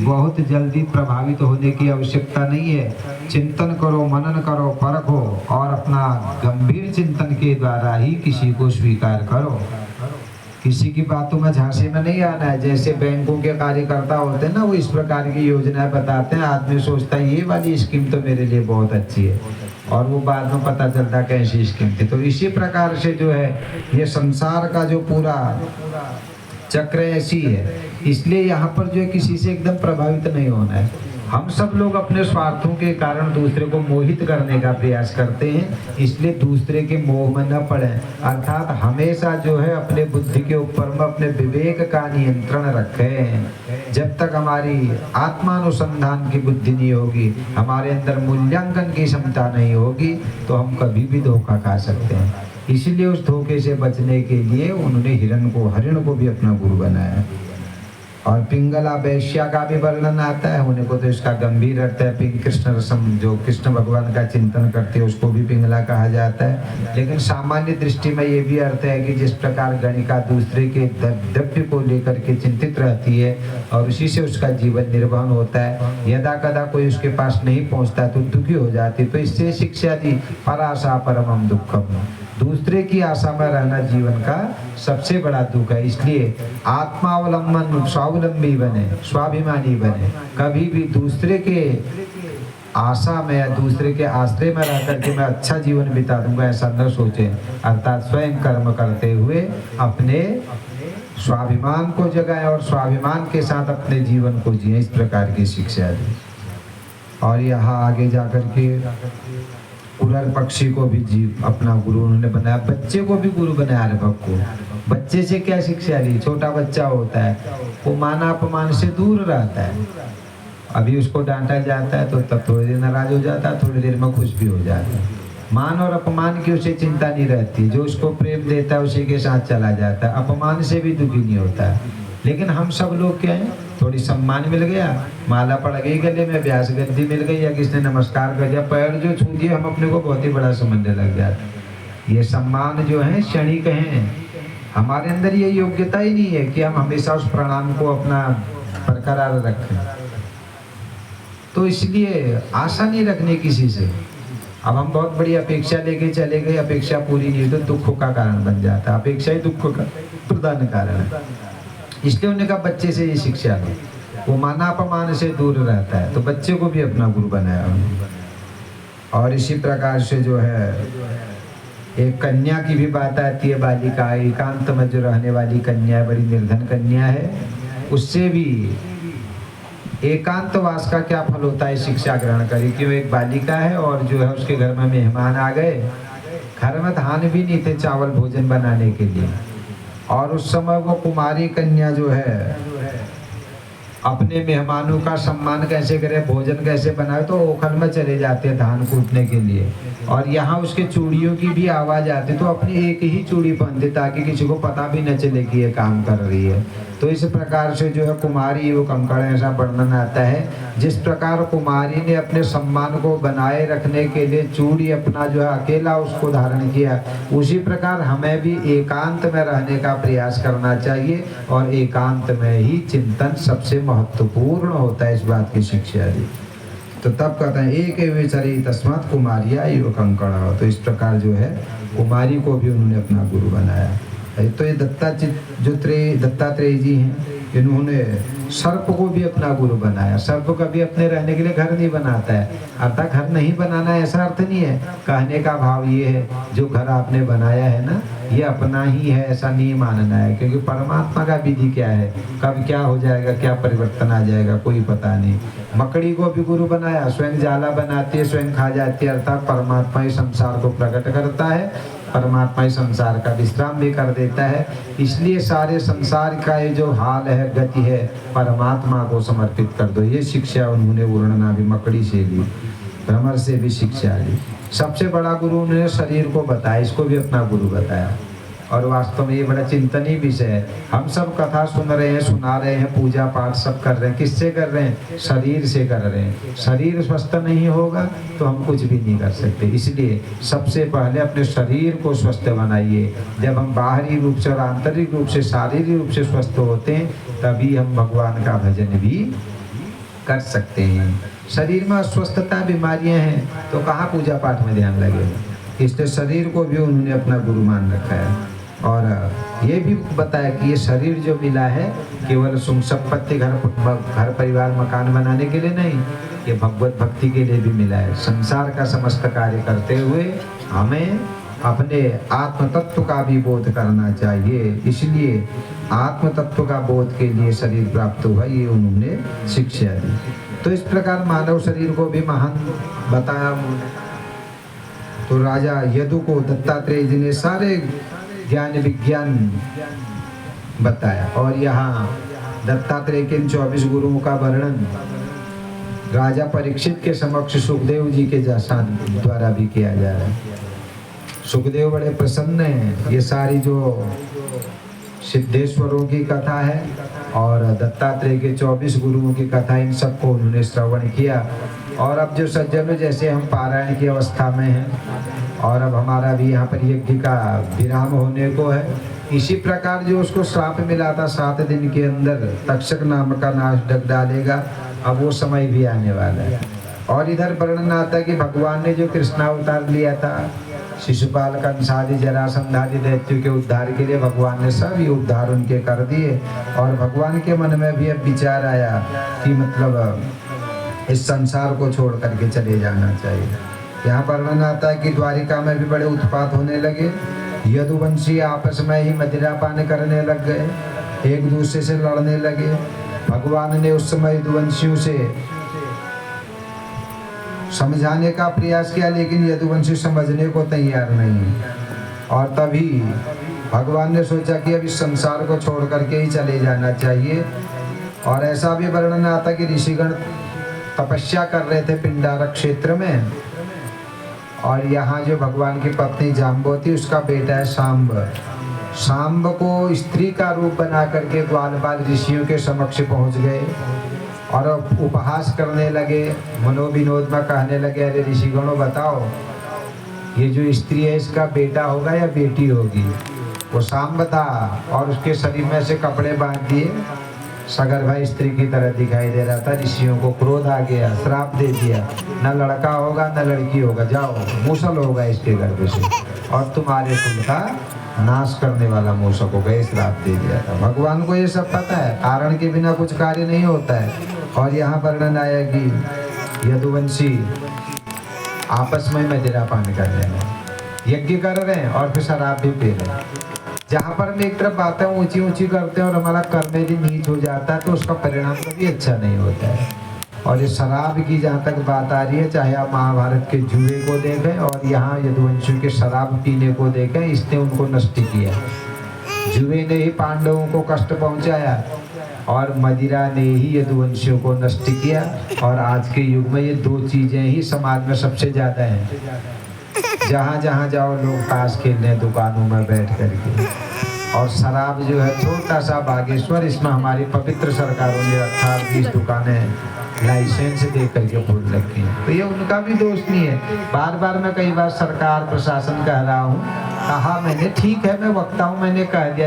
बहुत जल्दी प्रभावित होने की आवश्यकता नहीं है। चिंतन करो, मनन करो, परखो और अपना गंभीर चिंतन के द्वारा ही किसी को स्वीकार करो। किसी की बातों में झांसे में नहीं आना है। जैसे बैंकों के कार्यकर्ता होते हैं ना, वो इस प्रकार की योजनाएं बताते हैं, आदमी सोचता है ये वाली स्कीम तो मेरे लिए बहुत अच्छी है, और वो बाद में पता चलता है कैसी स्कीम थी। तो इसी प्रकार से जो है ये संसार का जो पूरा चक्र ऐसी है। इसलिए यहाँ पर जो है किसी से एकदम प्रभावित नहीं होना है। हम सब लोग अपने स्वार्थों के कारण दूसरे को मोहित करने का प्रयास करते हैं, इसलिए दूसरे के मोह में न पड़े। अर्थात हमेशा जो है अपने बुद्धि के ऊपर में अपने विवेक का नियंत्रण रखें। जब तक हमारी आत्मानुसंधान की बुद्धि नहीं होगी, हमारे अंदर मूल्यांकन की क्षमता नहीं होगी, तो हम कभी भी धोखा खा सकते हैं। इसलिए उस धोखे से बचने के लिए उन्होंने हरिण को भी अपना गुरु बनाया। और पिंगला वैश्या का भी वर्णन आता है। उन्हें को तो इसका गंभीर अर्थ है, कृष्ण रसम, जो कृष्ण भगवान का चिंतन करते हैं उसको भी पिंगला कहा जाता है। लेकिन सामान्य दृष्टि में ये भी अर्थ है कि जिस प्रकार गणिका दूसरे के द्रव्य को लेकर के चिंतित रहती है और उसी से उसका जीवन निर्वहन होता है, यदा कदा कोई उसके पास नहीं पहुंचता तो दुखी हो जाती। तो इससे शिक्षा दी, पराशा परमम दुखम, दूसरे की आशा में रहना जीवन का सबसे बड़ा दुख है। इसलिए आत्मावलंबन, स्वावलंबी बने, स्वाभिमानी बने। कभी भी दूसरे के आशा में या दूसरे के आश्रय में रह करके मैं अच्छा जीवन बिता दूंगा, ऐसा न सोचे। अर्थात स्वयं कर्म करते हुए अपने स्वाभिमान को जगाएं और स्वाभिमान के साथ अपने जीवन को जिए। इस प्रकार की शिक्षा दी। और यहाँ आगे जाकर के पुरर पक्षी को भी जीव अपना गुरु उन्होंने बनाया, बच्चे को भी गुरु बनाया। रभक को बच्चे से क्या शिक्षा ली? छोटा बच्चा होता है वो मान अपमान से दूर रहता है। अभी उसको डांटा जाता है तो तब थोड़ी देर नाराज हो जाता है, थोड़ी देर में खुश भी हो जाता है। मान और अपमान की उसे चिंता नहीं रहती, जो उसको प्रेम देता है उसी के साथ चला जाता है, अपमान से भी दुखी नहीं होता है। लेकिन हम सब लोग क्या हैं, थोड़ी सम्मान मिल गया, माला पड़ गई गले में, व्यास गद्दी मिल गई या किसने नमस्कार कर दिया, पैर जो छू दिए, हम अपने को बहुत ही बड़ा समझने लग जाते। ये सम्मान जो है क्षणिक हैं। हमारे अंदर ये योग्यता ही नहीं है कि हम हमेशा उस प्रणाम को अपना बरकरार रखें। तो इसलिए आशा नहीं रखनी किसी से। अब हम बहुत बड़ी अपेक्षा लेके चले गए, अपेक्षा पूरी नहीं तो दुखों का कारण बन जाता है। अपेक्षा ही दुख का प्रधान कारण है। इसलिए उन्होंने कहा बच्चे से ये शिक्षा लो, वो माना अपमान से दूर रहता है। तो बच्चे को भी अपना गुरु बनाया उन्होंने। और इसी प्रकार से जो है एक कन्या की भी बात आती है। बालिका एकांत में जो रहने वाली कन्या है, बड़ी निर्धन कन्या है, उससे भी एकांतवास का क्या फल होता है शिक्षा ग्रहण करी। क्यों? एक बालिका है और जो है उसके घर में मेहमान आ गए, घर में धान भी नहीं थे चावल भोजन बनाने के लिए, और उस समय वो कुमारी कन्या जो है अपने मेहमानों का सम्मान कैसे करे, भोजन कैसे बनाए, तो ओखल में चले जाते हैं धान कूटने के लिए। और यहाँ उसके चूड़ियों की भी आवाज आती, तो अपनी एक ही चूड़ी पहनते ताकि किसी को पता भी न चले कि ये काम कर रही है। तो इस प्रकार से जो है कुमारी वो कंकड़, ऐसा वर्णन आता है। जिस प्रकार कुमारी ने अपने सम्मान को बनाए रखने के लिए चूड़ी अपना जो है अकेला उसको धारण किया, उसी प्रकार हमें भी एकांत में रहने का प्रयास करना चाहिए। और एकांत में ही चिंतन सबसे महत्वपूर्ण होता है। इस बात की शिक्षा दी। तो तब कहते हैं एक विचरी तस्मात् कुमारिया इव कंकड़। तो इस प्रकार जो है कुमारी को भी उन्होंने अपना गुरु बनाया। तो ये दत्तात्रेय जी हैं, इन्होंने सर्प को भी अपना गुरु बनाया। सर्प कभी अपने रहने के लिए घर नहीं बनाता है। अर्थात घर नहीं बनाना ऐसा अर्थ नहीं है, कहने का भाव ये है जो घर आपने बनाया है ना, ये अपना ही है ऐसा नहीं मानना है। क्योंकि परमात्मा का विधि क्या है, कब क्या हो जाएगा, क्या परिवर्तन आ जाएगा, कोई पता नहीं। मकड़ी को भी गुरु बनाया, स्वयं जाला बनाती है, स्वयं खा जाती है। अर्थात परमात्मा ही संसार को प्रकट करता है, परमात्मा ही संसार का विश्राम भी कर देता है। इसलिए सारे संसार का ये जो हाल है, गति है, परमात्मा को समर्पित कर दो। ये शिक्षा उन्होंने वर्णना भी मकड़ी से ली, भ्रमर से भी शिक्षा ली। सबसे बड़ा गुरु उन्होंने शरीर को बताया, इसको भी अपना गुरु बताया। और वास्तव में ये बड़ा चिंतनीय विषय है। हम सब कथा सुन रहे हैं, सुना रहे हैं, पूजा पाठ सब कर रहे हैं, किससे कर रहे हैं? शरीर से कर रहे हैं। शरीर स्वस्थ नहीं होगा तो हम कुछ भी नहीं कर सकते। इसलिए सबसे पहले अपने शरीर को स्वस्थ बनाइए। जब हम बाहरी रूप से और आंतरिक रूप से, शारीरिक रूप से स्वस्थ होते हैं, तभी हम भगवान का भजन भी कर सकते हैं। शरीर में अस्वस्थता बीमारियां हैं तो कहाँ पूजा पाठ में ध्यान लगेगा, इसलिए शरीर को भी उन्होंने अपना गुरु मान रखा है। और ये भी बताया कि ये शरीर जो मिला है केवल सुख संपत्ति घर परिवार मकान बनाने के लिए नहीं, ये भगवत भक्ति के लिए भी मिला है। संसार का समस्त कार्य करते हुए हमें अपने आत्म तत्व का भी बोध करना चाहिए, इसलिए आत्म तत्व का बोध के लिए शरीर प्राप्त हुआ, ये उन्होंने शिक्षा दी। तो इस प्रकार मानव शरीर को भी महान बताया उन्होंने। तो राजा यदु को दत्तात्रेय जी ने सारे ज्ञान विज्ञान बताया। और यहाँ दत्तात्रेय के 24 गुरुओं का वर्णन राजा परीक्षित के समक्ष सुखदेव जी के द्वारा भी किया जा रहा है। सुखदेव बड़े प्रसन्न हैं। ये सारी जो सिद्धेश्वरों की कथा है और दत्तात्रेय के 24 गुरुओं की कथा, इन सबको उन्होंने श्रवण किया। और अब जो सज्जनों जैसे हम पारायण की अवस्था में हैं और अब हमारा भी यहाँ पर यज्ञ का विराम होने को है, इसी प्रकार जो उसको श्राप मिला था 7 दिन के अंदर तक्षक नाम का नाश ढक डालेगा, अब वो समय भी आने वाला है। और इधर वर्णन आता है कि भगवान ने जो कृष्णावतार लिया था, शिशुपाल कंसादि जरासंध आदि दैत्यों के उद्धार के लिए, भगवान ने सभी उद्धार उनके कर दिए। और भगवान के मन में भी अब विचार आया कि मतलब इस संसार को छोड़ करके चले जाना चाहिए। यहाँ वर्णन आता है कि द्वारिका में भी बड़े उत्पात होने लगे। यदुवंशी आपस में ही मदिरा पान करने लग गए, एक दूसरे से लड़ने लगे। भगवान ने उस समय यदुवंशियों से समझाने का प्रयास किया, लेकिन यदुवंशी समझने को तैयार नहीं। और तभी भगवान ने सोचा कि अब इस संसार को छोड़ करके ही चले जाना चाहिए। और ऐसा भी वर्णन आता कि ऋषिगण तपस्या कर रहे थे पिंडारक क्षेत्र में, और यहाँ जो भगवान की पत्नी जाम्बवती, उसका बेटा है सांब। सांब को स्त्री का रूप बना करके ग्वाल बाल ऋषियों के समक्ष पहुँच गए और उपहास करने लगे, मनोविनोद में कहने लगे, अरे ऋषिगणों बताओ ये जो स्त्री है इसका बेटा होगा या बेटी होगी। वो सांब था और उसके शरीर में से कपड़े बांध दिए, सगर्भा स्त्री की तरह दिखाई दे रहा था। ऋषियों को क्रोध आ गया, श्राप दे दिया, न लड़का होगा न लड़की होगा, जाओ मूसल होगा इसके गर्भ से और तुम्हारे कुल का नाश करने वाला मूसक होगा, श्राप दे दिया था। भगवान को ये सब पता है, कारण के बिना कुछ कार्य नहीं होता है। और यहाँ वर्णन आया कि यदुवंशी आपस में मदिरा पान कर रहे हैं, यज्ञ कर रहे हैं और फिर शराब भी पी रहे हैं। जहाँ पर हम एक तरफ बातें ऊंची ऊंची करते हैं और हमारा कर्म यदि नीच हो जाता है तो उसका परिणाम कभी अच्छा नहीं होता है। और ये शराब की जहाँ तक बात आ रही है, चाहे आप महाभारत के जुए को देखें और यहाँ यदुवंशियों के शराब पीने को देखें, इसने उनको नष्ट किया। जुए ने ही पांडवों को कष्ट पहुँचाया और मदिरा ने ही यदुवंशियों को नष्ट किया। और आज के युग में ये 2 चीजें ही समाज में सबसे ज्यादा हैं। जहाँ जहाँ जाओ लोग ताश खेलने हैं दुकानों में बैठ करके, और शराब जो है छोटा सा बागेश्वर, इसमें हमारी पवित्र सरकारों ने 18-20 दुकानें लाइसेंस दे करके खोल रखी हैं। तो ये उनका भी दोष नहीं है। बार बार मैं कई बार सरकार प्रशासन कह रहा हूँ, कहा मैंने, ठीक है मैं वक्ता हूँ, मैंने कह दिया।